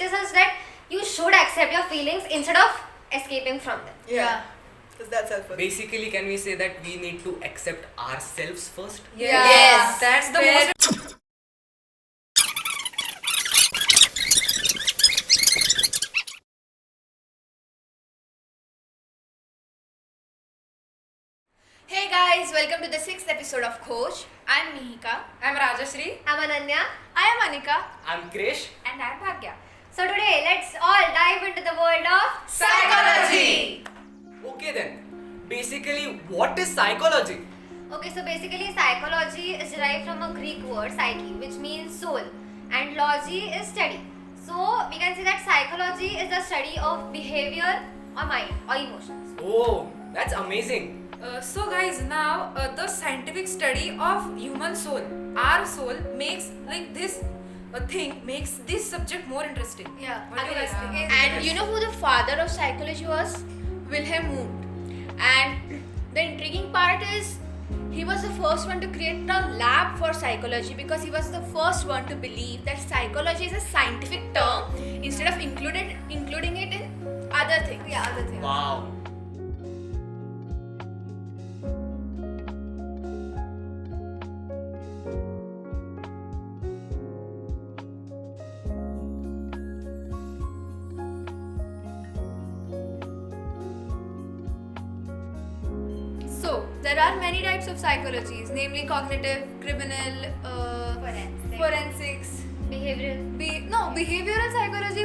teaches us that you should accept your feelings instead of escaping from them. Yeah. Because that's helpful. Basically, can we say that we need to accept ourselves first? Yes, that's the most. Hey guys, welcome to the 6th episode of Khoj. I'm Miheeka. I'm Rajashree. I'm Ananya. I am Anika. I'm Krrish. And I'm Bhaggya. So today, let's all dive into the world of Psychology! Okay then. Basically, what is psychology? Okay, so basically psychology is derived from a Greek word psyche, which means soul, and logy is study. So we can say that psychology is the study of behavior or mind or emotions. Oh, that's amazing. So guys, now the scientific study of human soul, our soul makes like this thing makes this subject more interesting. Yeah, What do you guys think? And you know who the father of psychology was? Wilhelm Wundt. And the intriguing part is he was the first one to create a lab for psychology because he was the first one to believe that psychology is a scientific term instead of including it in other things. Yeah, other things. Wow. So, there are many types of psychologies, namely cognitive, criminal, forensics. Behavioral. Behavioral psychology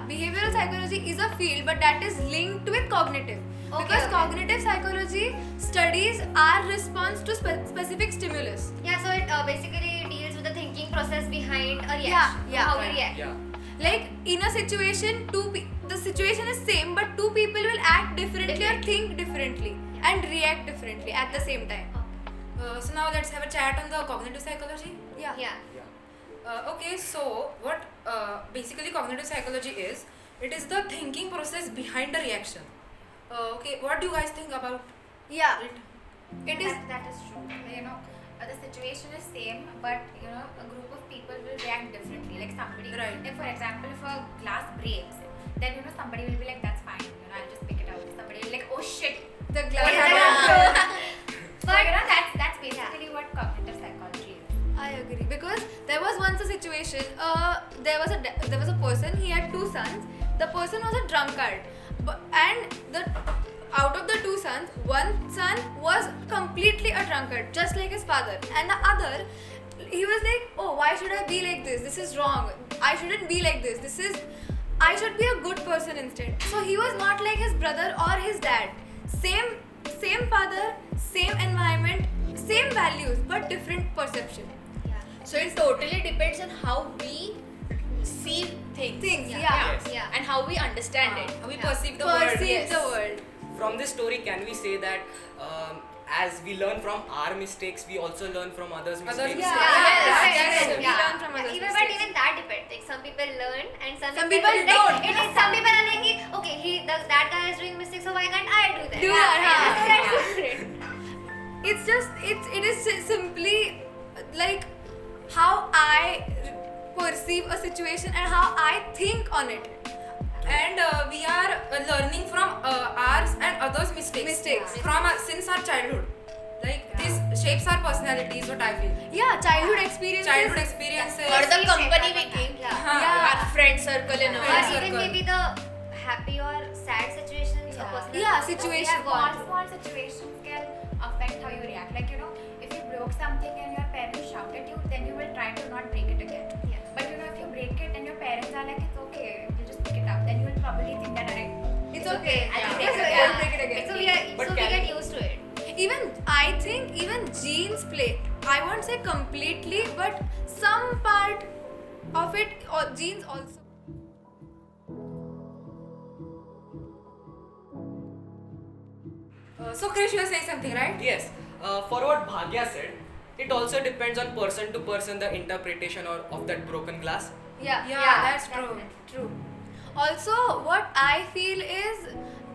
behavioral psychology is a field, but that is linked with cognitive. Because cognitive psychology studies our response to specific stimulus. Yeah, so it basically deals with the thinking process behind a reaction. Yeah, How we react. Yeah. Like in a situation, the situation is same, but two people will act differently or think differently and react differently at the same time. So now let's have a chat on the cognitive psychology. Yeah. Okay, so what basically cognitive psychology is? It is the thinking process behind the reaction. Okay, what do you guys think about Yeah. it? It is. That is true. The situation is same, but a group of people will react differently. Like somebody, Right. if for example, if a glass breaks, then somebody will be like, "That's fine. I'll just pick it up." Somebody will be like, "Oh shit, The what glass. happened?" But that's basically what cognitive psychology is. I agree because there was once a situation. There was a person. He had two sons. The person was a drunkard, and out of the two sons, one son was completely a drunkard, just like his father, and the other, he was like, "Oh, why should I be like this? This is wrong. I shouldn't be like this. I should be a good person instead." So he was not like his brother or his dad. Same father, same environment, same values, but different perception. So it totally depends on how we see things. Yeah. yeah. And how we understand it. How we perceive the world. Perceive the world. From this story, can we say that as we learn from our mistakes, we also learn from others' mistakes? Yeah. Yeah. We learn from others' But mistakes. even that depends. Like some people learn and some people like, don't. Some people are like, okay, that guy is doing mistakes, so why can't I do that? Do that, So yeah. that's different. It is simply like how I perceive a situation and how I think on it. And we are learning from ours and others' mistakes. From since our childhood. Like this shapes our personalities. What I feel. Yeah, childhood experiences. Or the company we keep. Yeah. Our friend circle and all. Or Friend even circle. maybe the happy or sad situations or personal. Yeah, situations situation. we have gone through. Small situations can affect how you react. Like if you broke something and your parents shout at you, then you will try to not break it again. Yeah. But if you break it and your parents are like, "It's okay, you just pick it up," then you will probably think that, "Alright, It's okay. I can It's break it okay. again." I'll break it again. So But we can- get used to it. I think even genes play. I won't say completely, but some part of it, or genes also. So Krrish, you are saying something, right? Yes. For what Bhaggya said, it also depends on person to person the interpretation of that broken glass. Yeah, That's true. True. Also, what I feel is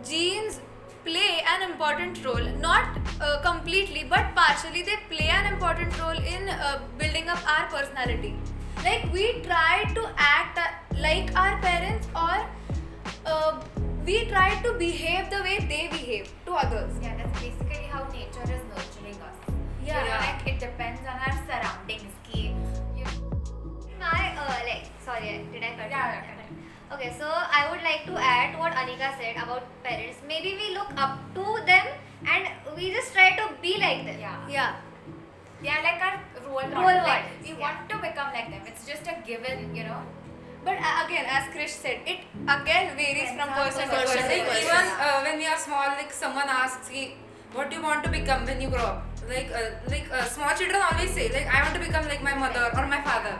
genes play an important role, not completely, but partially. They play an important role in building up our personality. Like we try to act like our parents we try to behave the way they behave to others. Yeah, that's basically how nature is nurturing us. Yeah. You know, like it depends on our surroundings. Sorry, did I cut you? Yeah. Okay, so I would like to add to what Anika said about parents. Maybe we look up to them and we just try to be like them. Yeah. They are like our role Role models. Like, models, we yeah. want to become like them. It's just a given, you know. But again, as Krrish said, it again varies from person to person. Like even when we are small, like someone asks, what do you want to become when you grow up? Like small children always say, like I want to become like my mother or my father.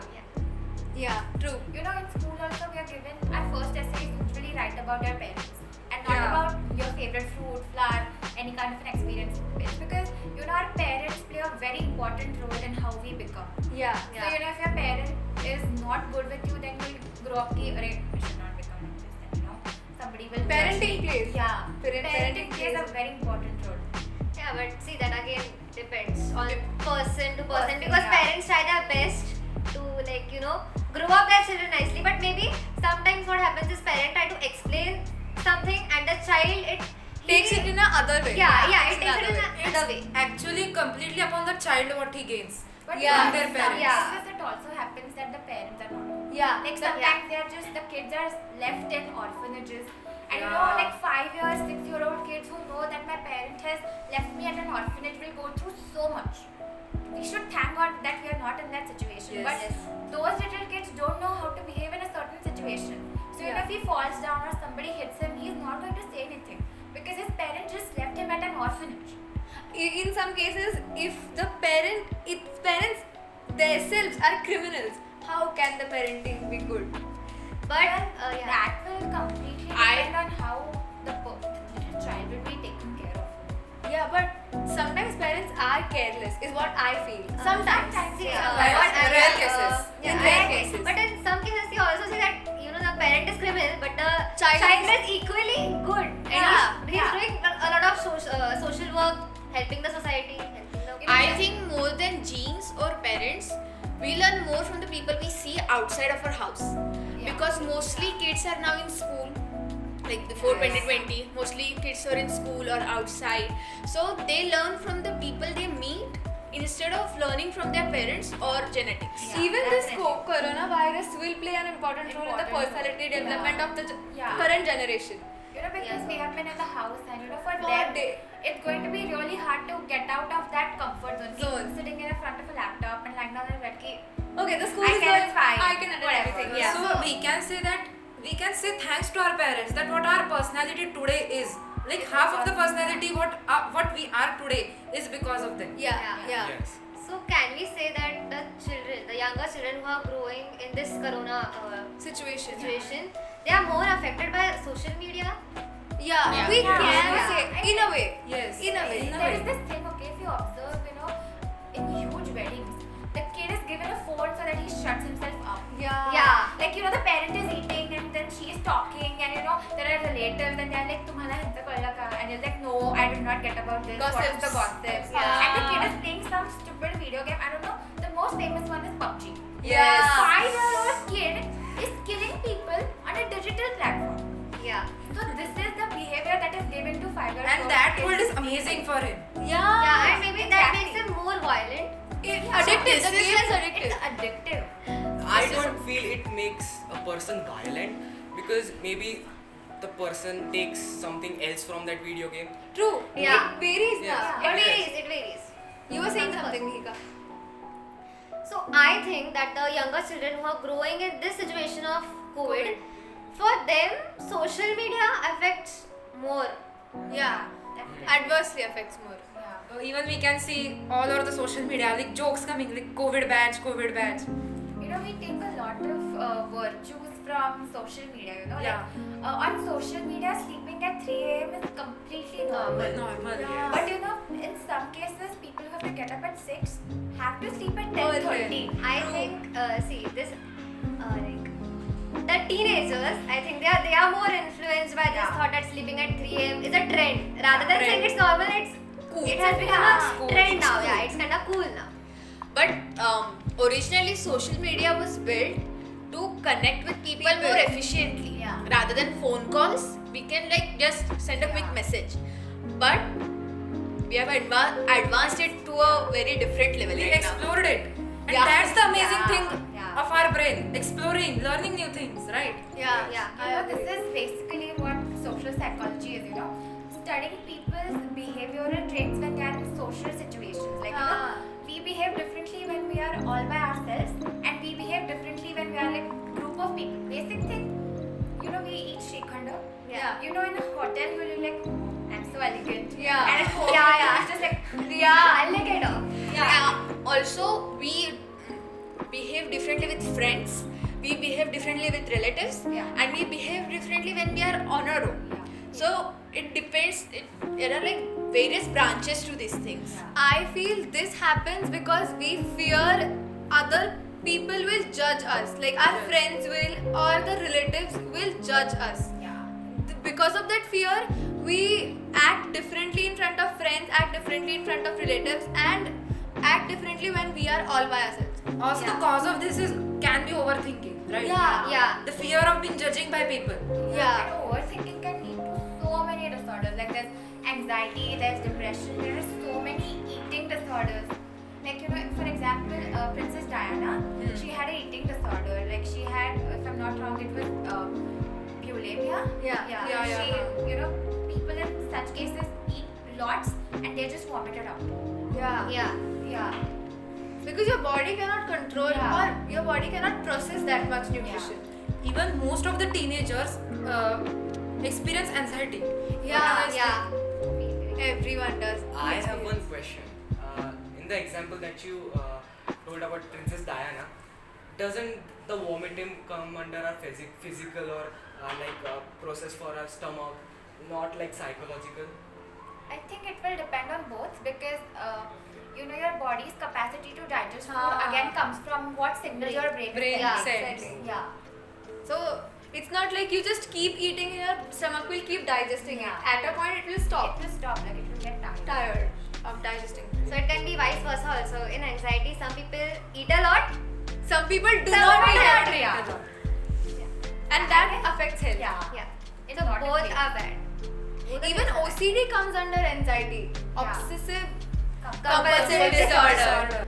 Yeah, true. You know, in school also we are given our first essays usually write about your parents and not Yeah. about your favorite fruit, flower, any kind of an experience. It's because, you know, our parents play a very important role in how we become. Yeah. So, you know, if your parent is not good with you, then you'll grow up ki, "Arey, I should not become like this." Then, you know, somebody will judge Parenting me. plays. Yeah. Parenting Parenting plays a plays. very important role. Yeah, but see, that again depends on person to person Person, because yeah. parents try their best to, like, you know, grow up their children nicely, but maybe sometimes what happens is parent try to explain something and the child Takes it in a other way. yeah, it It's takes it in another another way. Actually, completely upon the child what he gains. But Yeah. in Their some parents. Yeah. cases it also happens that the parents are not good. Yeah. Like sometimes they are just, the kids are left in orphanages. And you know, Yeah. like 5-year, 6-year-old kids who know that my parent has left me at an orphanage will go through so much. We should thank God that we are not in that situation. Yes. But those little kids don't know how to behave in a certain situation. So you know, if he falls down or somebody hits him, he is not going to say anything because his parents just left him at an orphanage. In some cases, if parents themselves are criminals, how can the parenting be good? But yeah. That will completely depend on how the little child will be taken care of. Yeah, but sometimes parents are careless, is what I feel. Sometimes. Yeah, Right. but In rare cases. In rare cases. But in some cases, you also see that, you know, the parent is criminal, but the Child child is- is equally good. And Yeah, he's doing a lot of social work, helping the society. I think more than genes or parents, we learn more from the people we see outside of our house. Because mostly kids are now in school, like before 2020, mostly kids are in school or outside. So they learn from the people they meet instead of learning from their parents or genetics. Yeah, Even this definitely. coronavirus will play an important role in the personality development of the current generation. You know, because we have been in the house and you know, for For them, day. it's going to be really hard to get out of that comfort zone. Zone. Sitting in front of a laptop and lying down in bed, ki, Okay, the school I is can going fine, I can attend whatever. everything. Yeah. So we can say thanks to our parents that what our personality today is. Like half of the personality what we are today is because of them. Yeah. Yes. So can we say that the younger children who are growing in this corona Situation. they are more affected by social media? Yeah, we Yeah. can Yeah. say in a way. Yes. In a way. there is this thing, okay, if you observe, you know, in huge weddings, the kid is given a phone so that he shuts himself up. Yeah. Like, you know, the parent is eating and then she is talking and, you know, there are relatives and they're like, "Tumhala hinsa kolla ka?" And you're like, "No, I did not get about this. What is the gossips?" Yeah. And the kid is playing some stupid video game. I don't know. The most famous one is PUBG. Yes. 5-year-old kid is killing people on a digital platform. Yeah. So this is the behavior that is given to 5-year-old And that kids. world is amazing for him. Yeah, and maybe that exactly. makes him more violent. Addictive. The game is addictive. It's addictive. I don't feel it makes a person violent because maybe the person takes something else from that video game. True. Yeah. It varies Yeah. now. It varies. You were saying something, Miheeka. So I think that the younger children who are growing in this situation of COVID, for them social media affects more. Yeah. Adversely affects more. Even we can see all over the social media like jokes coming like COVID badge. You know, we take a lot of virtues from social media, you know. Yeah. Like, on social media, sleeping at 3 a.m. is completely normal. Normal. Yeah. But you know, in some cases, people who have to get up at 6 have to sleep at 10:30. I think see this like the teenagers, I think they are more influenced by this thought that sleeping at 3 a.m. is a trend rather than saying it's normal. It has become a trend now. Yeah, it's kind of cool now. But originally social media was built to connect with people more efficiently Yeah. rather than phone calls. We can like just send a quick message, but we have advanced it to a very different level. We right now. explored it. And Yeah. that's the amazing thing Yeah. of our brain. Exploring, learning new things, right? Yeah. This is basically what social psychology is, studying people's behavioral traits when they are in social situations. Like, we behave differently when we are all by ourselves, and we behave differently when we are like group of people. Basic thing, we eat Shrikhanda. Yeah. In a hotel, you will like, I'm so elegant. Yeah. And at home, it's just like, Alligator. Also, we behave differently with friends. We behave differently with relatives, and we behave differently when we are on our own. So it depends. There are like various branches to these things. I feel this happens because we fear other people will judge us, like our friends will or the relatives will judge us. Because of that fear, we act differently in front of friends, act differently in front of relatives, and act differently when we are all by ourselves. Also, the cause of this can be overthinking, right? Yeah. The fear of being judged by people. Yeah. And overthinking can lead to so many disorders. Like there's anxiety, there's depression, there are so many eating disorders. Like, for example, Princess Diana, she had an eating disorder. Like she had, if I'm not wrong, it was bulimia. Yeah. She, people in such cases eat lots and they just vomit it out. Yeah. Because your body cannot control or your body cannot process that much nutrition. Even most of the teenagers experience anxiety. Yeah. Everyone does. I have one question. In the example that you told about Princess Diana, doesn't the vomiting come under a physical or process for our stomach, not like psychological? I think it will depend on both because your body's capacity to digest food again comes from what signals your brain is sending. sends. Yeah. So it's not like you just keep eating and your stomach will keep digesting it. At a point it will stop. It will stop, like it will get Tired of digesting. So it can be vice versa also. In anxiety, some people eat a lot. Some people do Some not people eat don't it. eat Yeah. a lot. And that affects health. Yeah. It's So not a both phase. are bad. Even OCD comes under anxiety. Yeah. Obsessive Compulsive disorder.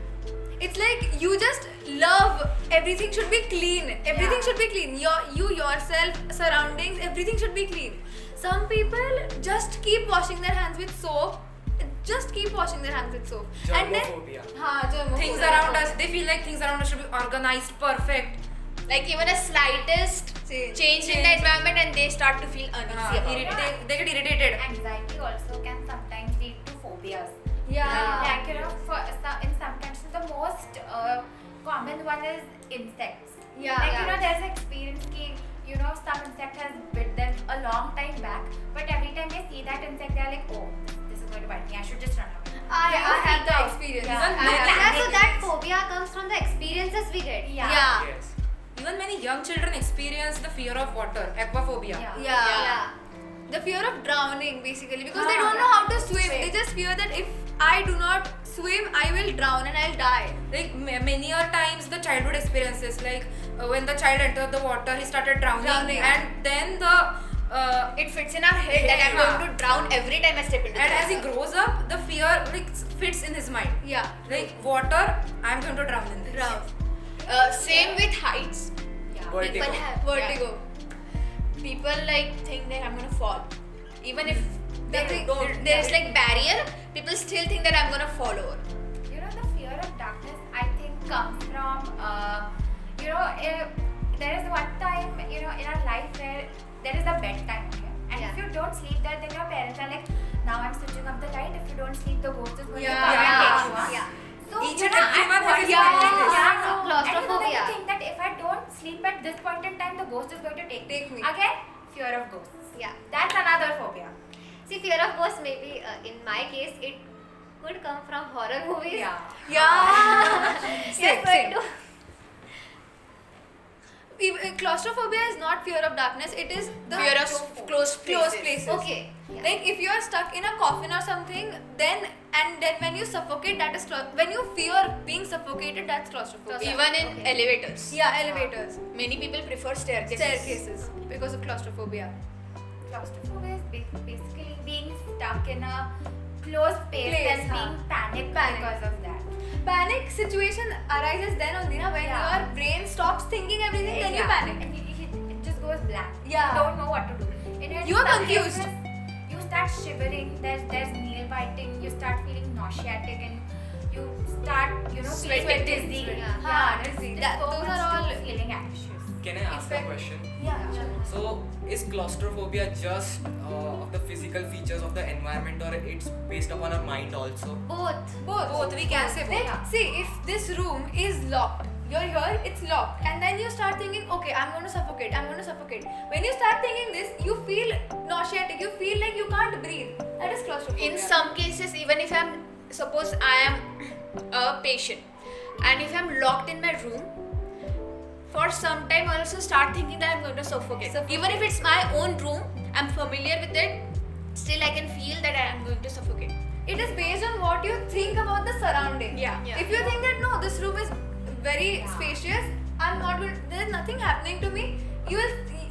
It's like you just love everything should be clean. Everything should be clean. You yourself, surroundings, everything should be clean. Some people just keep washing their hands with soap. Just keep washing their hands with soap. And then Germophobia. germophobia. Things around us, they feel like things around us should be organized, perfect. Like even a slightest change in the environment, and they start to feel uneasy about it. They get irritated. Anxiety also can sometimes lead to phobias. Yeah. Like, in some cases, the most common one is insects. Like, there's an experience ki, some insect has bit them a long time back, but every time they see that insect, they're like, oh, this is going to bite me, I should just run away. I have the experience. So that phobia comes from the experiences we get. Yeah. Yes. Even many young children experience the fear of water, aquaphobia. Yeah. The fear of drowning basically because they don't know how to swim. They just fear that if I do not swim, I will drown and I'll die. Like many a times the childhood experiences, like when the child entered the water, he started drowning. And then It fits in our head that I'm going to drown every time I step into and the as he water. grows up, the fear fits in his mind. Yeah. Like water, I'm going to drown in this. Drown. Same with heights. Vertigo. People have Vertigo. People think that I'm gonna fall. Even if they think- don't, there's like barrier. People still think that I'm gonna fall over. The fear of darkness, I think, comes from, there is one time, in our life where there is a bedtime, okay? And if you don't sleep there, then your parents are like, now I'm switching off the light. If you don't sleep, the ghost is going to come and take you. Huh? So, Each and everyone has experienced experienced this. Claustrophobia. And you think that if I don't sleep at this point in time, the ghost is going to take me. Again, fear of ghosts. Yeah. That's another phobia. See, fear of ghosts maybe in my case it could come from horror movies. Same. Claustrophobia is not fear of darkness. It is the Fear of closed places. Okay. Yeah. Like if you are stuck in a coffin or something, then when you suffocate, that is when you fear being suffocated, that's claustrophobia. Even in elevators. Yeah, elevators, Many people prefer staircases. because of claustrophobia. Claustrophobia is basically being stuck in a closed space Place, and being panicked because of that. Panic situation arises then only na, when Yeah. your brain stops thinking everything, then you Yeah. panic. And it just goes blank. Yeah. You don't know what to do. And when You are stuck confused. like this, you start shivering. There's nail biting. You start feeling nauseatic, and you start feeling Sweating. dizzy. Yeah, dizzy. There's That- so those much are to all- feeling anxious. Can I ask a question? Yeah. So, is claustrophobia just of the physical features of the environment, or it's based upon our mind also? Both. Both, we can say both. Like, see, if this room is locked, you're here, it's locked, and then you start thinking, okay, I'm going to suffocate, I'm going to suffocate. When you start thinking this, you feel nauseatic, you feel like you can't breathe. That is claustrophobia. In some cases, even if suppose I am a patient, and if I'm locked in my room, for some time I also start thinking that I'm going to suffocate. Even if it's my own room, I'm familiar with it, still I can feel that I am going to suffocate. It is based on what you think about the surrounding. Yeah. If you think that no, this room is very spacious, I'm not going. There's nothing happening to me.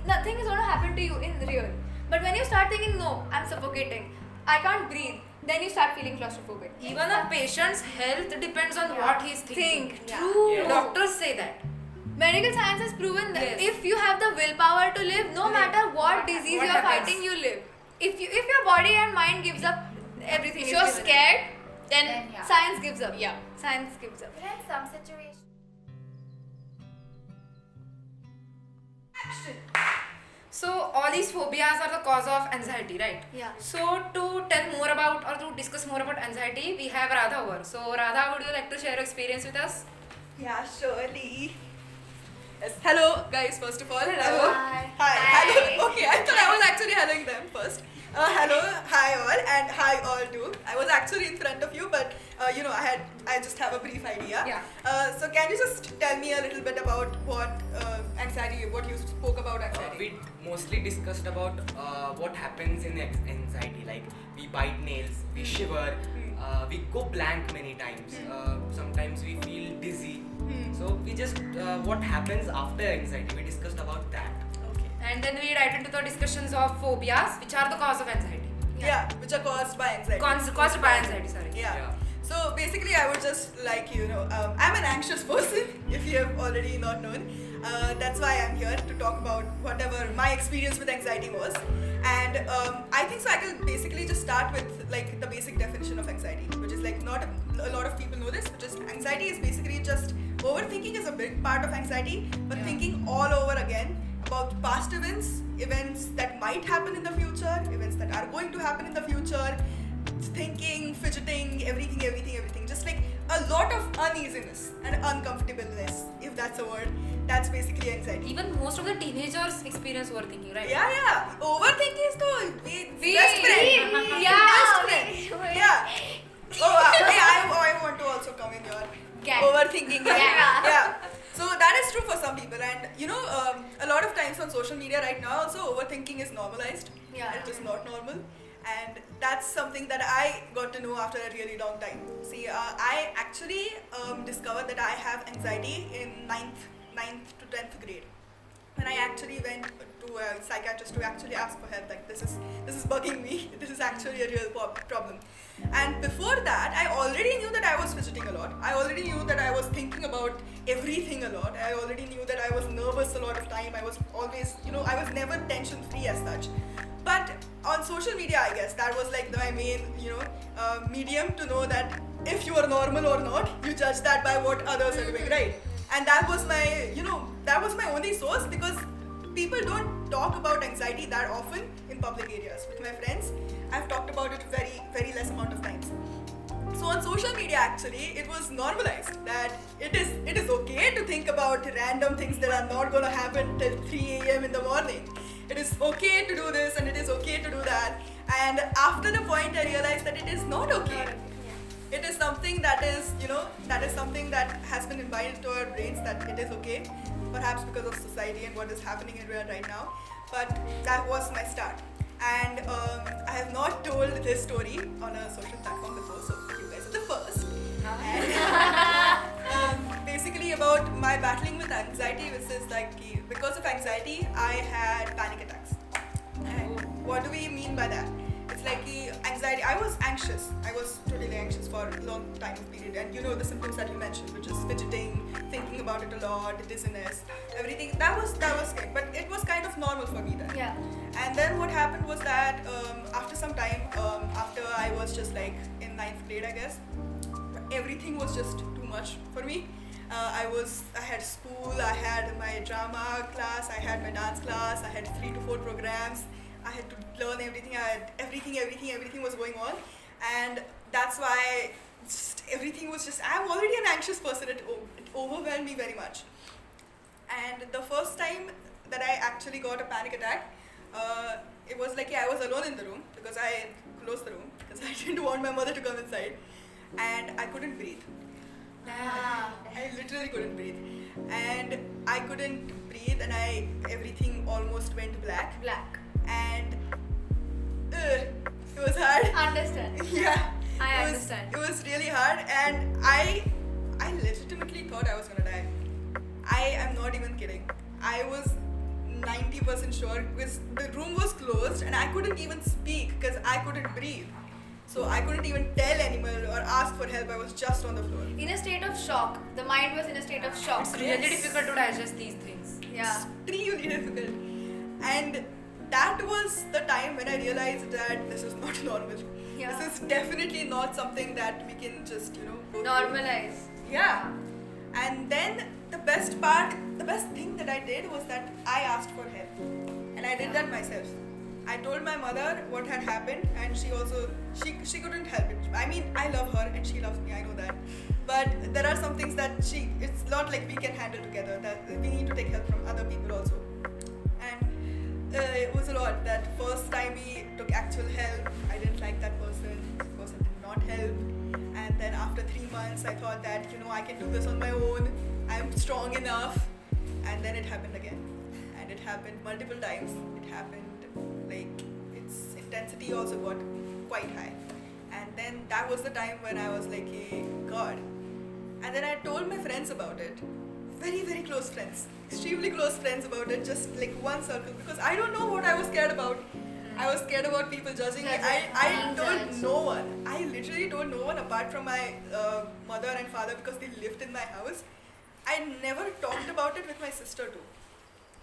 Nothing is going to happen to you in real. But when you start thinking no, I'm suffocating, I can't breathe, then you start feeling claustrophobic. Even a patient's health depends on what he's thinking. True. Yeah. Doctors say that. Medical science has proven that Yes. if you have the willpower to live, no matter what disease what you are happens? fighting, you live. If your body and mind gives up, everything If is you're given up. scared, then Then yeah. Science gives up. Yeah. Science gives up. But in some situations. So all these phobias are the cause of anxiety, right? Yeah. So to tell more about or to discuss more about anxiety, we have Radha over. So Radha, would you like to share your experience with us? Yeah, surely. Yes. Hello, guys, first of all. Hello. Hi. Hello. Okay, I thought I was actually helloing them first. Hello, hi all, and hi all too. I was actually in front of you, but I just have a brief idea. Yeah. So can you just tell me a little bit about what what you spoke about anxiety? We mostly discussed about what happens in anxiety. Like we bite nails, we shiver, we go blank many times. Sometimes we feel dizzy. So we just what happens after anxiety. We discussed about that. Okay. And then we dive into the discussions of phobias, which are the cause of anxiety. Yeah, which are caused by anxiety. Caused by anxiety, sorry. Yeah. So basically, I would just like I'm an anxious person. If you have already not known, that's why I'm here to talk about whatever my experience with anxiety was. And I think so. I can basically just start with like the basic definition of anxiety, which is like not a lot of people know this. Which is anxiety is basically just overthinking is a big part of anxiety, but thinking all over again about past events that might happen in the future, events that are going to happen in the future, thinking, fidgeting, everything. Just like a lot of uneasiness and uncomfortableness, if that's a word. That's basically anxiety. Even most of the teenagers experience overthinking, right? Yeah. Overthinking is the best friend. Yeah. Best friend. Yeah. Oh, I want to also come in your Gang. overthinking. Yeah. So that is true for some people, and a lot of times on social media right now, also overthinking is normalized. Yeah. It is not normal, and that's something that I got to know after a really long time. See, I actually discovered that I have anxiety in 9th to 10th grade. When I actually went to a psychiatrist to actually ask for help, like this is bugging me. This is actually a real problem. And before that, I already knew that I was fidgeting a lot. I already knew that I was thinking about everything a lot. I already knew that I was nervous a lot of time. I was always, I was never tension free as such. But on social media, I guess that was like my main, medium to know that if you are normal or not. You judge that by what others are doing, right? And that was my only source, because people don't talk about anxiety that often in public areas. With my friends, I've talked about it very, very less amount of times. So on social media, actually, it was normalized that it is okay to think about random things that are not going to happen till 3 a.m. in the morning. It is okay to do this and it is okay to do that. And after the point, I realized that it is not okay. It is something that is, something that has been imbibed into our brains, that it is okay, perhaps because of society and what is happening in real right now. But that was my start. And I have not told this story on a social platform before, so you guys are the first. And, basically about my battling with anxiety, which is like, because of anxiety, I had panic attacks. And what do we mean by that? It's like anxiety. I was anxious. I was totally anxious for a long time of period, and the symptoms that you mentioned, which is fidgeting, thinking about it a lot, dizziness, everything. That was it, but it was kind of normal for me then. Yeah. And then what happened was that after some time, after I was just like in 9th grade, I guess, everything was just too much for me. I had school, I had my drama class, I had my dance class, I had 3 to 4 programs. I had to learn everything. I had everything was going on, and that's why everything was just. I'm already an anxious person. It overwhelmed me very much. And the first time that I actually got a panic attack, it was like I was alone in the room because I closed the room because I didn't want my mother to come inside, and I couldn't breathe. I literally couldn't breathe, and I couldn't breathe, and everything almost went black. And it was hard. Understand. Yeah. I understand. It was really hard, and I legitimately thought I was gonna die. I am not even kidding. I was 90% sure because the room was closed and I couldn't even speak because I couldn't breathe. So I couldn't even tell anyone or ask for help. I was just on the floor. In a state of shock. The mind was in a state of shock. It's really difficult to digest these things. Yeah. Extremely difficult. And that was the time when I realized that this is not normal. Yeah. This is definitely not something that we can just, go through. Normalize. Yeah. And then the best thing that I did was that I asked for help. And I did that myself. I told my mother what had happened, and she she couldn't help it. I mean, I love her and she loves me, I know that. But there are some things that it's not like we can handle together, that we need to take help from other people also. And it was a lot. That first time we took actual help, I didn't like that person. The person did not help. And then after 3 months, I thought that, I can do this on my own. I'm strong enough. And then it happened again. And it happened multiple times. It happened, like, its intensity also got quite high. And then that was the time when I was like, hey, God. And then I told my friends about it. Very, very close friends. Extremely close friends about it. Just like one circle. Because I don't know what I was scared about. I was scared about people judging me. I told no one. I literally told no one apart from my mother and father because they lived in my house. I never talked about it with my sister too.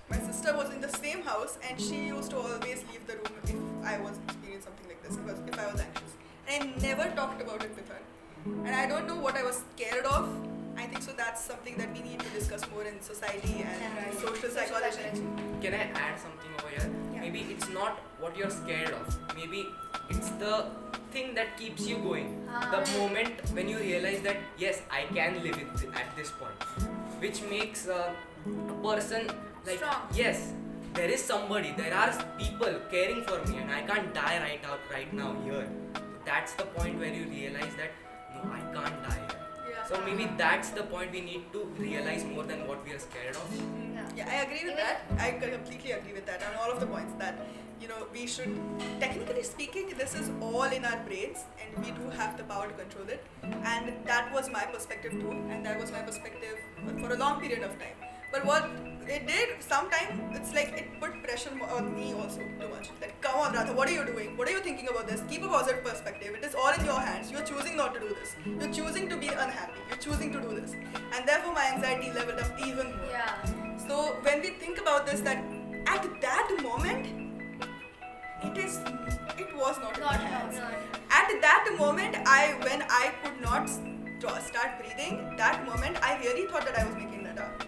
My sister was in the same house and she used to always leave the room if I was experiencing something like this, if I was anxious. And I never talked about it with her. And I don't know what I was scared of. I think so that's something that we need to discuss more in society and social psychology. Can I add something over here? Yeah. Maybe it's not what you're scared of. Maybe it's the thing that keeps you going. The moment when you realize that yes, I can live it at this point, which makes a person like strong. Yes, there is somebody, there are people caring for me, and I can't die right now here. That's the point where you realize that no, I can't die here. So maybe that's the point we need to realize more than what we are scared of. Yeah, I agree with that. I completely agree with that on all of the points that, we should, technically speaking, this is all in our brains and we do have the power to control it. And that was my perspective too, and that was my perspective for a long period of time. But what it did, sometimes it's like it put pressure on me also too much. Like, come on Radha, what are you doing? What are you thinking about this? Keep a positive perspective. It is all in your hands. You're choosing not to do this. You're choosing to be unhappy. You're choosing to do this. And therefore my anxiety leveled up even more. Yeah. So when we think about this, that at that moment, it was not in my hands. At that moment, when I could not start breathing, that moment I really thought that I was making that up.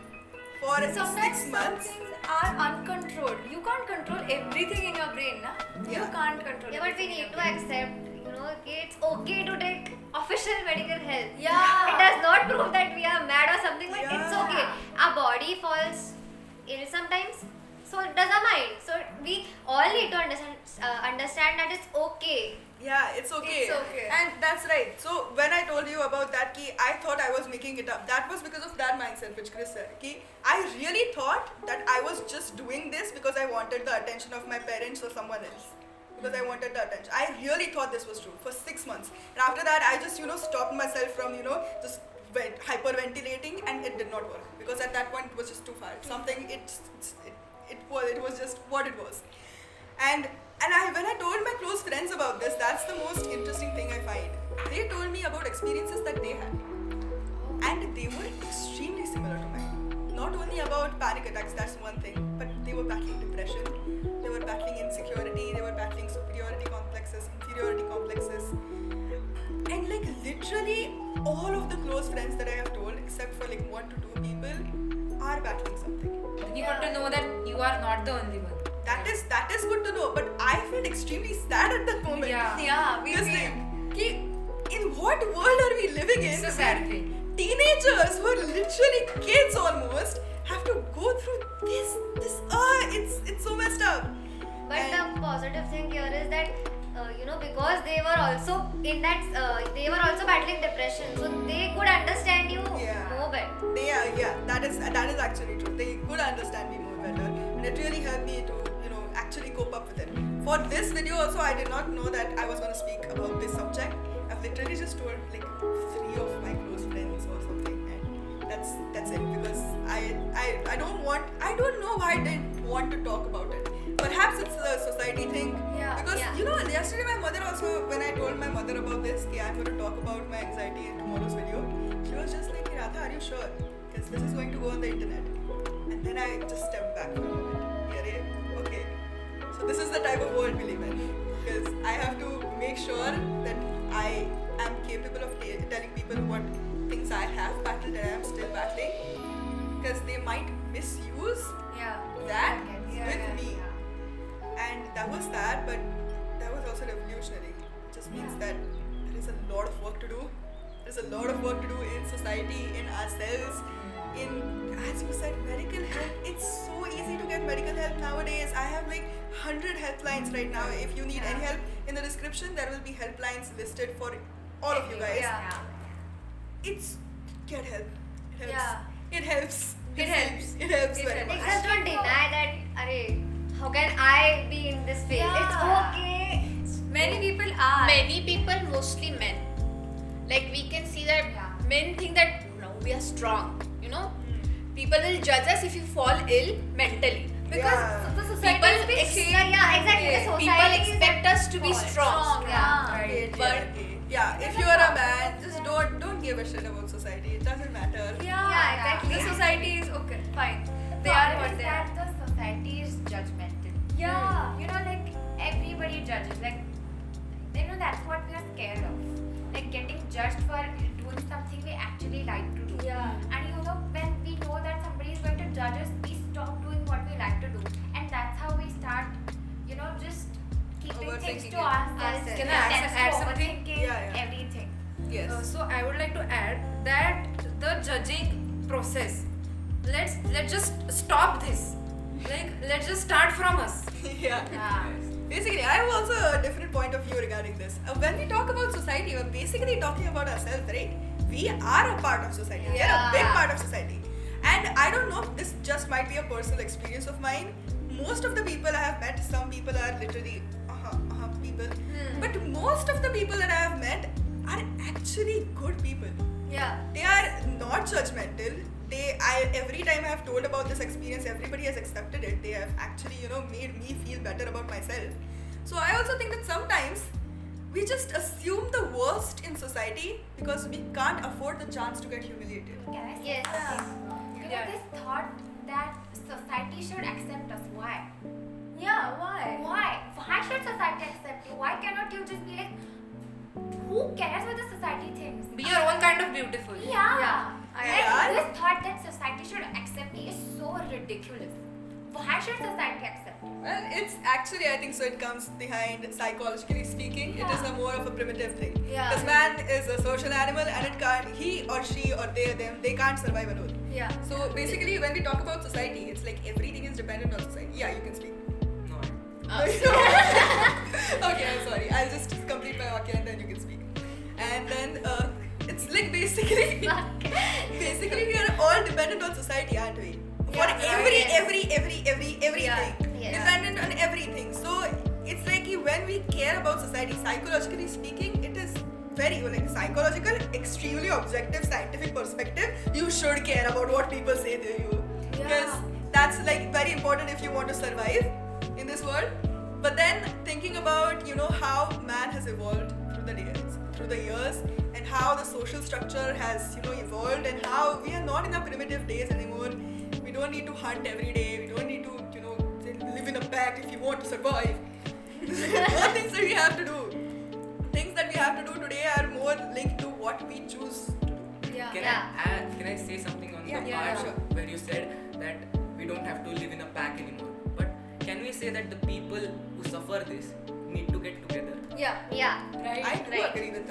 For Sometimes 6 months. some things are uncontrolled. You can't control everything in your brain, na? Yeah. You can't control. Yeah, but we everything in need your to brain. accept, it's okay to take official medical help. Yeah. It does not prove that we are mad or something, but it's Yeah. okay. Our body falls ill sometimes, so does our mind. So we all need to understand that it's okay. Yeah, it's okay. It's okay. And that's right. So when I told you about that, I thought I was making it up. That was because of that mindset which Krrish said. I really thought that I was just doing this because I wanted the attention of my parents or someone else. Because I wanted the attention. I really thought this was true for 6 months. And after that, I just, stopped myself from, just hyperventilating, and it did not work. Because at that point, it was just too far. Something, it was just what it was. And when I told my close friends about this, that's the most interesting thing I find. They told me about experiences that they had. And they were extremely similar to mine. Not only about panic attacks, that's one thing, but they were battling depression, they were battling insecurity, they were battling superiority complexes, inferiority complexes. And like literally all of the close friends that I have told, except for like 1 to 2 people, are battling something. You got to know that you are not the only one. That is good to know, but I felt extremely sad at that moment. Yeah, we Because feel. like, in what world are we living in? It's a sad thing. Teenagers who are literally kids almost have to go through this. It's so messed up. But And- the positive thing here is that because they were also in that they were also battling depression, so they could understand you more better. That is actually true. They could understand me more better, and it really helped me to actually cope up with it. For this video also, I did not know that I was going to speak about this subject. I've literally just told like 3 of my close friends or something, and that's it, because I don't know why I didn't want to talk about it. Perhaps it's a society thing. Yeah, Because yeah. yesterday my mother also, when I told my mother about this, okay, I'm going to talk about my anxiety in tomorrow's video, she was just like, Radha, are you sure? Because this is going to go on the internet. And then I just stepped back for a moment. Yeah, okay. So this is the type of world we live in. Because I have to make sure that I am capable of telling people what things I have battled and I am still battling. Because they might misuse that with me. And that was sad, but that was also revolutionary. It just means that there is a lot of work to do. There's a lot of work to do in society, in ourselves, in, as you said, medical help. It's so easy to get medical help nowadays. I have like 100 helplines right now. If you need any help, in the description there will be helplines listed for all of you guys. It's get help. It helps. It helps. It helps very much. Just don't deny that. Arey, how can I be in this phase? It's okay. Many people are. Many people, mostly men. Like we can see that men think that no, we are strong. People will judge us if you fall ill mentally. Because the society People is being shaped. Exactly. The People society is expect us to be strong. But if you are a man, just don't give a shit about society. It doesn't matter. Yeah, exactly. The society is okay, fine. They are what they are. The society is judgmental. Yeah. Like everybody judges. Like, that's what we are scared of. Like getting judged for doing something we actually like to do. Yeah. And when we know that somebody is going to judge us, we stop doing what we like to do. And that's how we start, just keeping things Overthinking to it. ourselves. Can I add something? Overthinking everything. Yes. So I would like to add that the judging process, let's just stop this. Like let's just start from us. Basically, I have also a different point of view regarding this. When we talk about society, we're basically talking about ourselves, right? We are a part of society. We are a big part of society. And I don't know, this just might be a personal experience of mine. Most of the people I have met, some people are literally people. But most of the people that I have met are actually good people. Yeah. They are not judgmental. Every time I have told about this experience, everybody has accepted it. They have actually, made me feel better about myself. So I also think that sometimes we just assume the worst in society because we can't afford the chance to get humiliated. Can I say Yes. something? This thought that society should accept us. Why? Yeah, why? Why should society accept you? Why cannot you just be like, who cares what the society thinks? Be your own kind of beautiful. Yeah. Yeah. This thought that society should accept me is so ridiculous. Why should society accept me? Well, it's actually, I think so, it comes behind psychologically speaking. It is a more of a primitive thing. Yeah. Because man is a social animal and he or she or they can't survive alone. Yeah. So basically, when we talk about society, it's like everything is dependent on society. Yeah, you can speak. No. Okay, I'm sorry. I'll just complete my Vakya and then you can speak. And then it's like basically we are all dependent on society, aren't we? For everything. Yes. Dependent on everything. So it's like when we care about society, psychologically speaking, it is very psychological, extremely objective, scientific perspective. You should care about what people say to you. Because that's very important if you want to survive in this world. But then thinking how man has evolved through the years, and how the social structure has evolved, and how we are not in our primitive days anymore. We don't need to hunt every day. We don't need to live in a pack if you want to survive. More things that we have to do. Things that we have to do today are more linked to what we choose to do. Yeah. Can I say something on the Yeah, part sure. where you said that we don't have to live in a pack anymore? But can we say that the people who suffer this need to get together? Yeah. Right. I do agree with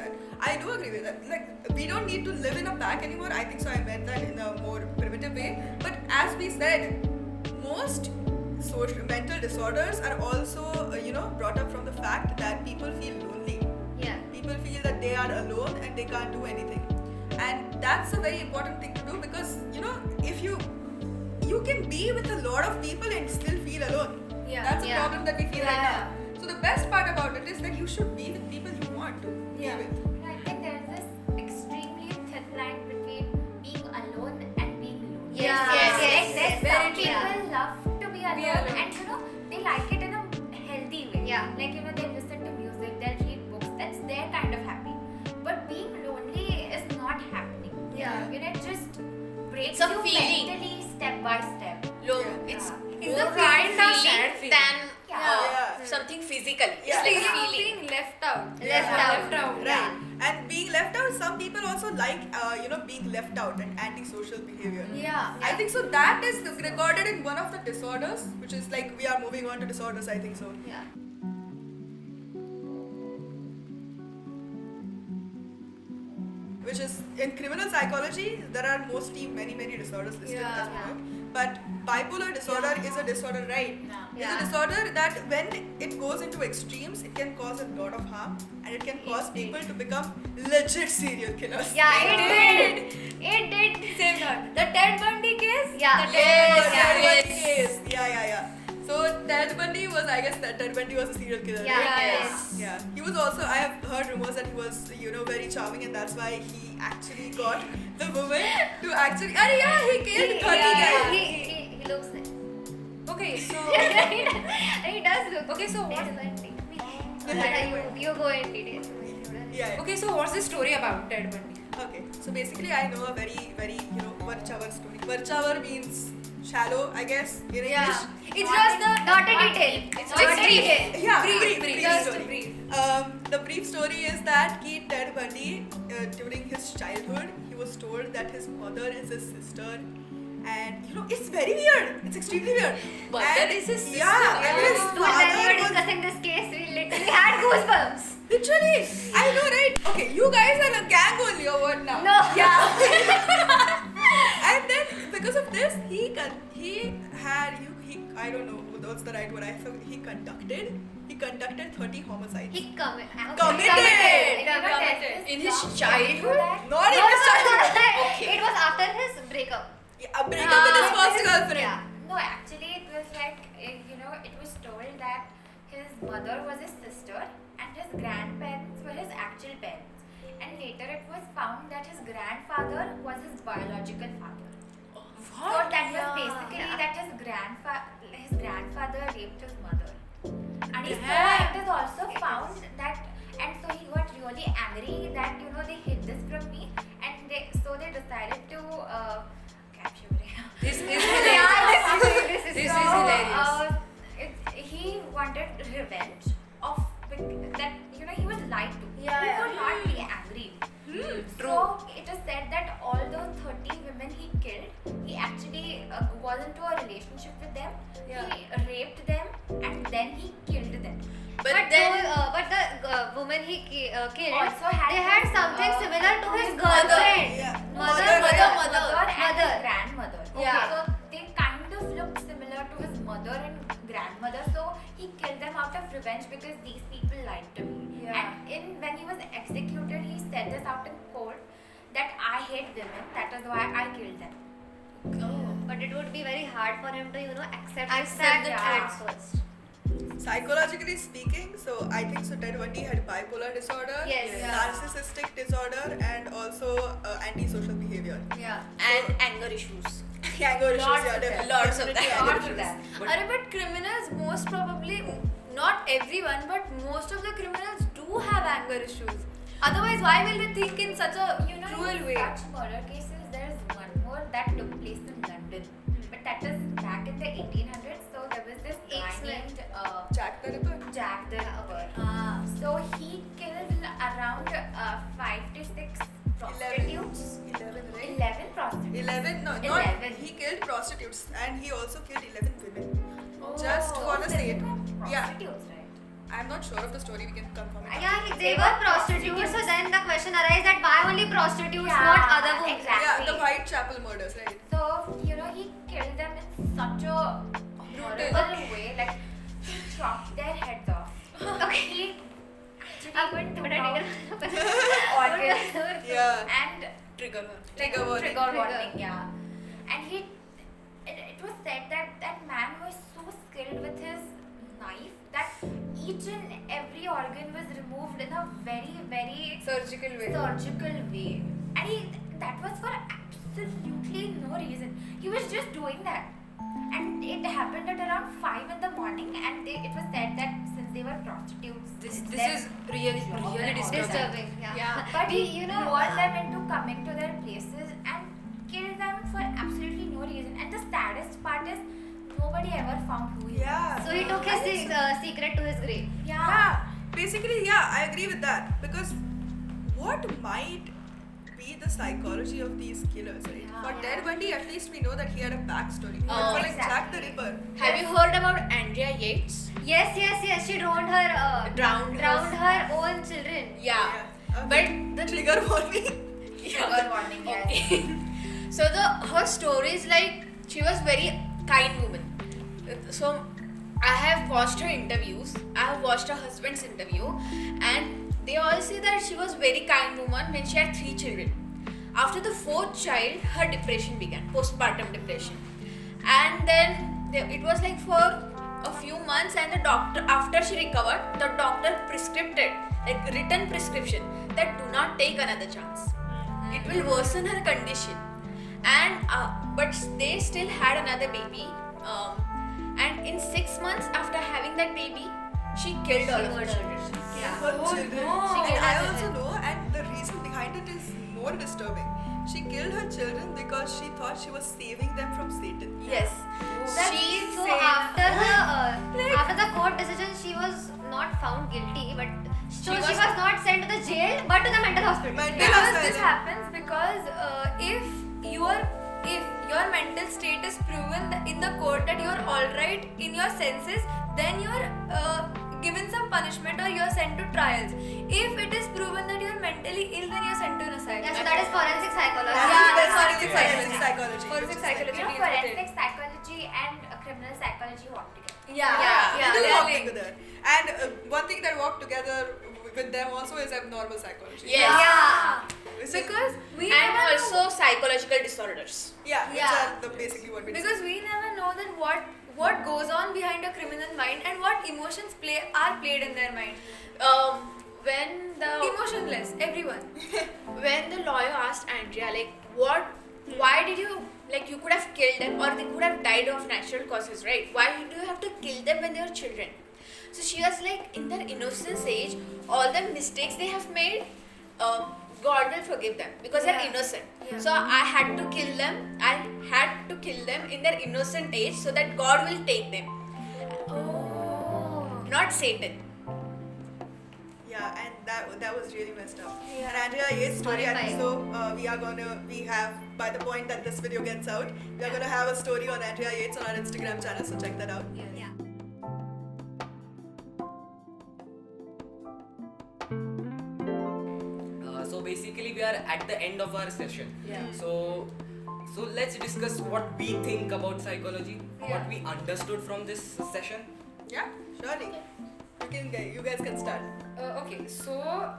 that. Like, we don't need to live in a pack anymore. I think so. I meant that in a more primitive way. But as we said, most mental disorders are also, brought up from the fact that people feel lonely. Yeah. People feel that they are alone and they can't do anything. And that's a very important thing to do, because, if you can be with a lot of people and still feel alone. Yeah. That's a Yeah. problem that we feel right now. So the best part about it is that you should be with people you want to Yeah. be with. I think there is this extremely thin line between being alone and being lonely. Yes. Like there's Very some true. people love to be alone, alone. and they like it in a healthy way. Yeah. Like they listen to music, they'll read books. That's their kind of happy. But being lonely is not happening. Yeah. It just breaks It's a you feeling. mentally step by step. It's It's a more kind kind of of sad feeling feeling. than Yeah. something physical. Yeah. It's like a Feeling of feeling. being left out. Left out. Left out. Right. And being left out, some people also like, being left out and antisocial behavior. Yeah. I think so. That is recorded in one of the disorders, which is like, we are moving on to disorders, I think so. Yeah. Which is, in criminal psychology, there are mostly many disorders listed Yeah. as well. But bipolar disorder is a disorder, right? Yeah. It's a disorder that when it goes into extremes, it can cause a lot of harm, and it can cause people to become legit serial killers. Yeah, it did. It did. Same thought. The Ted Bundy case? Yeah. The Ted Yes, Bundy Ted case. Bundy case. Yeah. So Ted Bundy was, I guess, that Ted Bundy was a serial killer. Yeah, right? yes. Yeah. He was also, I have heard rumors that he was, very charming, and that's why he actually got the woman to actually. He killed 30 guys. He looks nice. Okay, so He does look. okay, so what? You go in detail. Yeah. Okay, so what's the story about Ted Bundy? Okay, so basically I know a very, Varchavar story. Varchavar means shallow, I guess, in English. Yeah. It's just the Not a detail. It's not just a brief. detail. Yeah, brief. Just story. brief. The brief story is that Ted Bundy, during his childhood, he was told that his mother is his sister. And it's very weird. It's extremely weird. Mother And is his sister. Yeah, and his Dude, when we were father was discussing this case, we literally had goosebumps. literally. I know, right? Okay, you guys are a gang only or what now? No. Yeah. And then because of this, I don't know what's the right word. He conducted 30 homicides. He committed. In his childhood? Not in his childhood. It was after his breakup. A breakup with his first girlfriend. Yeah. No, actually, it was like, it was told that his mother was his sister and his grandparents were his actual parents. And later it was found that his grandfather was his biological father. So that was basically that his grandfather raped his mother. And so it is also found that, and so he got really angry that, they hid this from me, and they decided to capture it. This is hilarious. This is hilarious. He wanted revenge of that, he was lied to. Yeah, He yeah. could not be angry. So it is said that all those 30 women he killed, he actually was into a relationship with them. Yeah. He raped them and then he killed them. But the woman he killed, Also had they had his, something similar to his his girlfriend. Yeah. Mother. And Mother. his grandmother. Yeah. So they kind of looked similar to his mother and grandmother. So he killed them out of revenge because these people lied to me. Yeah. And when he was executed, he said this out in court that I hate women. That is why I killed them. But it would be very hard for him to, accept Accept the the truth truth. first. Psychologically speaking, so I think so Ted Bundy had bipolar disorder, Yes. Yeah. narcissistic disorder, and also antisocial behavior. Yeah. And anger issues. Anger issues, Lots yeah, of them. definitely. Lots of Definitely them. anger Lots of issues. them. But criminals most probably not everyone, but most of the criminals do have anger issues. Otherwise, why will we think in such a cruel in way? such murder cases, there is one more that took place in London. But that is back in the 1800s. So there was this guy named Jack the Ripper. Jack the Ripper. So he killed around 5 to 6 prostitutes. 11, right? 11 prostitutes. 11, no, 11. not. He killed prostitutes and he also killed 11 women. Just for the sake. Yeah. Prostitutes, right? I'm not sure of the story, we can confirm it. Yeah, they were prostitutes. So then the question arises that why only prostitutes, not other women? Exactly. Yeah, the Whitechapel murders, right? So, he killed them in such a horrible way. Like, he chopped their heads off. He actually took out organs Yeah. and Trigger her. Trigger warning. trigger warning, yeah. And it was said that that man was so skilled with his knife that each and every organ was removed in a very, very Surgical way. And that was for absolutely no reason. He was just doing that. And it happened at around 5 in the morning, and it was said that since they were prostitutes, This then- is really disturbing. Disturbing, yeah. but he lured them into coming to their places and killed them for absolutely no reason. And the saddest part is nobody ever found who he Yeah. So he took his secret to his grave. was. Yeah. Basically, yeah, I agree with that. Because what might be the psychology of these killers, right? Yeah. For Ted Bundy, at least we know that he had a backstory. But Oh, for like Jack the exactly. Ripper, Have you heard about Andrea Yates? Yes. She drowned her Drowned her own children. Yeah. Okay. But the trigger warning. Trigger warning, yes. Okay. So her story is like she was very kind woman. So I have watched her interviews. I have watched her husband's interview, and they all say that she was very kind woman when she had 3 children. After the 4th child, her depression began, postpartum depression, and then it was like for a few months. And the doctor, after she recovered, the doctor prescribed like written prescription that do not take another chance. It will worsen her condition. And but they still had another baby, and in 6 months after having that baby, she killed all of her children. Her children. no. And I also know, and the reason behind it is more disturbing. She killed her children because she thought she was saving them from Satan. Yes. So after the court decision, she was not found guilty, but she was not sent to the jail, but to the mental hospital. Mental Because this asylum. happens because if your mental state is proven in the court that you are all right in your senses, then you are given some punishment or you are sent to trials. If it is proven that you are mentally ill, then you are sent to an asylum. Yeah, so that is forensic psychology. Yeah, that's Forensic forensic psychology. Forensic psychology. deals with it. Forensic psychology and criminal psychology walk together. Yeah, They do they are walk linked. together. And one thing that walk together with them also is abnormal psychology. Yes. Which is- Because we And never also psychological disorders. yeah, which Yeah. are basically what we because we never know that what goes on behind a criminal mind and what emotions are played in their mind. When the Emotionless, everyone. when the lawyer asked Andrea like why did you you could have killed them or they could have died of natural causes, right? Why do you have to kill them when they were children? So she was like, in their innocence age, all the mistakes they have made, God will forgive them because they're Yeah. innocent. Yeah. So I had to kill them. I had to kill them in their innocent age so that God will take them. Oh. Not Satan. Yeah, and that was really messed up. And Andrea Yates' story, I think so. We have, by the point that this video gets out, we are gonna have a story on Andrea Yates on our Instagram channel. So check that out. Yeah. So basically we are at the end of our session. Yeah. So let's discuss what we think about psychology, what we understood from this session. Yeah, surely. You guys can start. Okay, so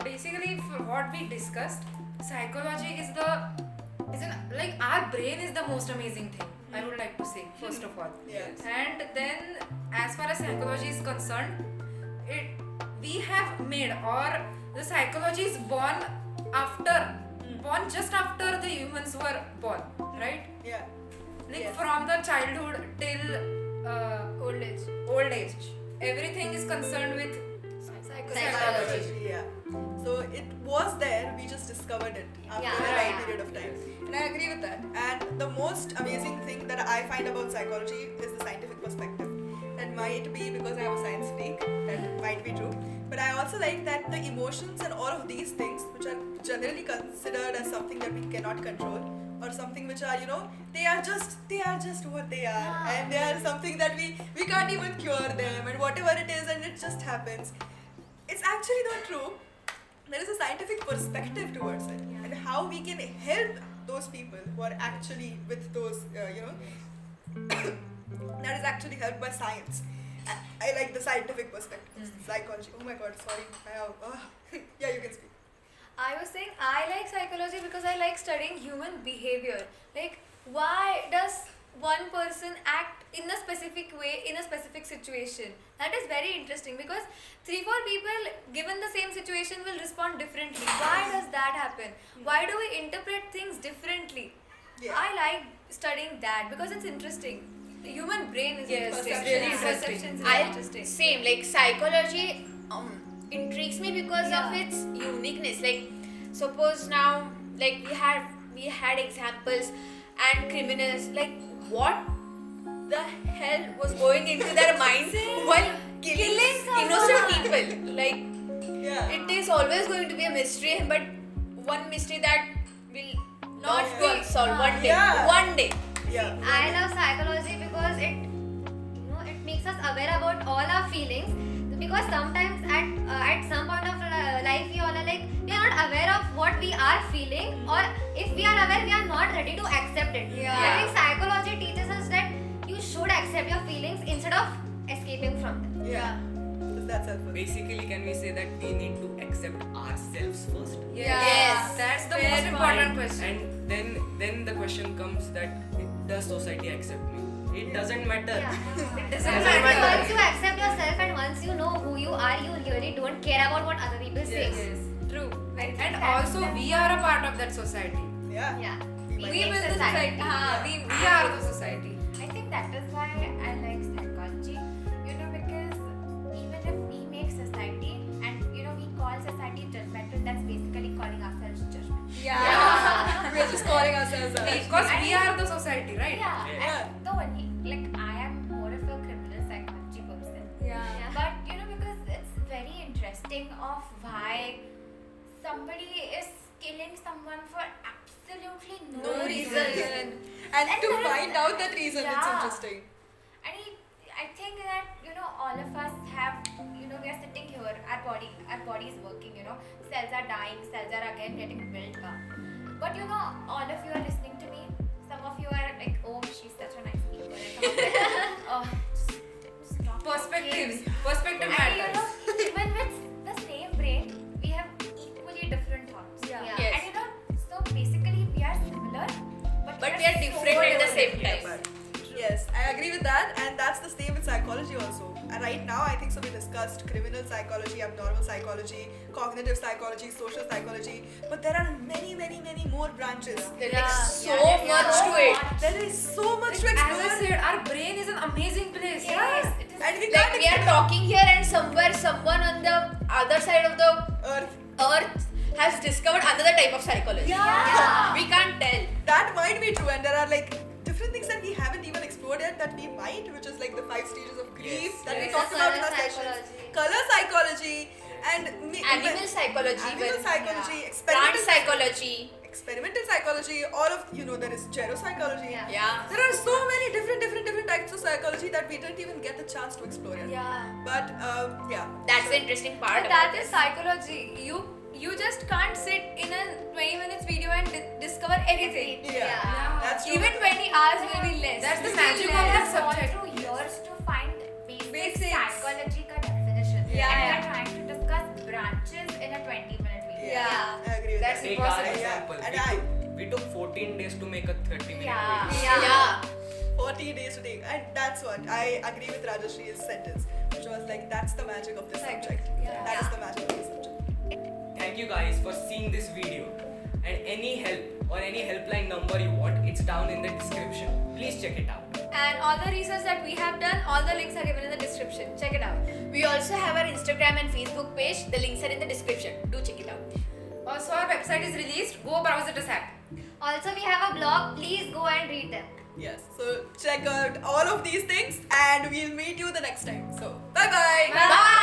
basically for what we discussed, psychology is our brain is the most amazing thing, I would like to say, first of all. Yes. And then as far as psychology is concerned, we have made, or the psychology is born just after the humans were born, right? Yeah. Like Yes. from the childhood till Old age. old age. everything is concerned with Psychology. Yeah. So it was there, we just discovered it after Yeah. a right Yeah. period of time. And I agree with that. And the most amazing thing that I find about psychology is the scientific perspective. That might be because I'm a science freak, that might be true. But I also like that the emotions and all of these things, which are generally considered as something that we cannot control, or something which are, they are just what they are, and they are something that we can't even cure them, and whatever it is, and it just happens. It's actually not true. There is a scientific perspective towards it, and how we can help those people who are actually with those, that is actually helped by science. I like the scientific perspective, psychology. Oh my god, sorry. Yeah, you can speak. I was saying I like psychology because I like studying human behavior. Like, why does one person act in a specific way in a specific situation? That is very interesting because 3-4 people given the same situation will respond differently. Why does that happen? Why do we interpret things differently? Yeah. I like studying that because it's interesting. The human brain is Yes, interesting. it's really Perceptions is I interesting. same like psychology intrigues me because Yeah. of its uniqueness. Like suppose now like we had examples and criminals, like what the hell was going into their mind while killing innocent people. Like Yeah. it is always going to be a mystery, but one mystery that will not Yeah. be solved one day. Yeah. One day. Yeah. I love psychology because it makes us aware about all our feelings. Because sometimes at some point of life we all are like we are not aware of what we are feeling, or if we are aware we are not ready to accept it. Yeah. I think psychology teaches us that you should accept your feelings instead of escaping from them. Yeah. That's helpful. Basically, can we say that we need to accept ourselves first? Yes. That's the Fair most point. important question. And then the question comes that does society accept me? It doesn't matter. Yeah. It doesn't Doesn't Once matter. you accept yourself and once you know who you are, you really don't care about what other people say. Yes. True. And also we are a part of that society. Yeah. Yeah. We might- We will the society. We are the society. I think that is why I like psychology, because even if we make society and we call society judgmental, that's basically calling ourselves judgmental. Yeah. We're just calling ourselves out. Because we are the society, right? Yeah, Yeah. and the only I am more of a criminal psychology person, Yeah. but because it's very interesting of why somebody is killing someone for absolutely no reason. And And to there is- find out that reason, it's Yeah. interesting. And I think that all of us have we are sitting here, our body is working, cells are dying, cells are again getting built up. But all of you are listening to me. Some of you are like, oh, she's such a nice speaker. And some of you are, oh, just stop Perspectives. talking. Perspective And matters. even with the same brain, we have equally different thoughts. Yeah. Yes. And so basically we are similar, but We are different so at the same different. time. Yes, I agree with that, and that's the same with psychology also. And right now, I think so. We discussed criminal psychology, abnormal psychology, cognitive psychology, social psychology, but there are many, many, many more branches. There's Yeah. so much to it. There is so much to As I explore. said, our brain is an amazing place. Yes, it is. And we Like can't we are talking here and somewhere someone on the other side of the Earth. earth has discovered another type of psychology. Yeah. We can't tell. That might be true, and there are like different things that we haven't even explored yet that we might, which is like the 5 stages of grief Yes. that we Yes. talked about in our Color sessions. psychology. Color psychology and Animal psychology, animal even. psychology, Plant experimental psychology. experimental psychology, all of there is geropsychology. Yeah. Yeah. There are so many different types of psychology that we didn't even get the chance to explore yet. Yeah. But yeah. That's the interesting part. But about that is it. psychology. You just can't sit in a 20 minutes video and discover everything. Yeah. That's true. Even 20 hours will be less. That's the Still magic of less. that Gone subject. through years to find Basics. psychology ka definition. Yeah, And yeah. we're trying to discuss branches in a 20-minute video. Yeah. I agree with That's that. Take our impossible. example. And We took 14 days to make a 30-minute Yeah. video. Yeah. 40 days to take, and that's what I agree with Rajashree's sentence, which was like, that's the magic of this subject. Yeah. That is the magic of this subject. Thank you guys for seeing this video. And any help or any helpline number you want, it's down in the description. Please check it out. And all the research that we have done, all the links are given in the description. Check it out. also have our Instagram and Facebook page. The links are in the description. Do check it out. Also, our website is released. Go browse it ASAP. Also, we have a blog. Please go and read them. Yes, so check out all of these things and we'll meet you the next time. So, bye-bye. Bye.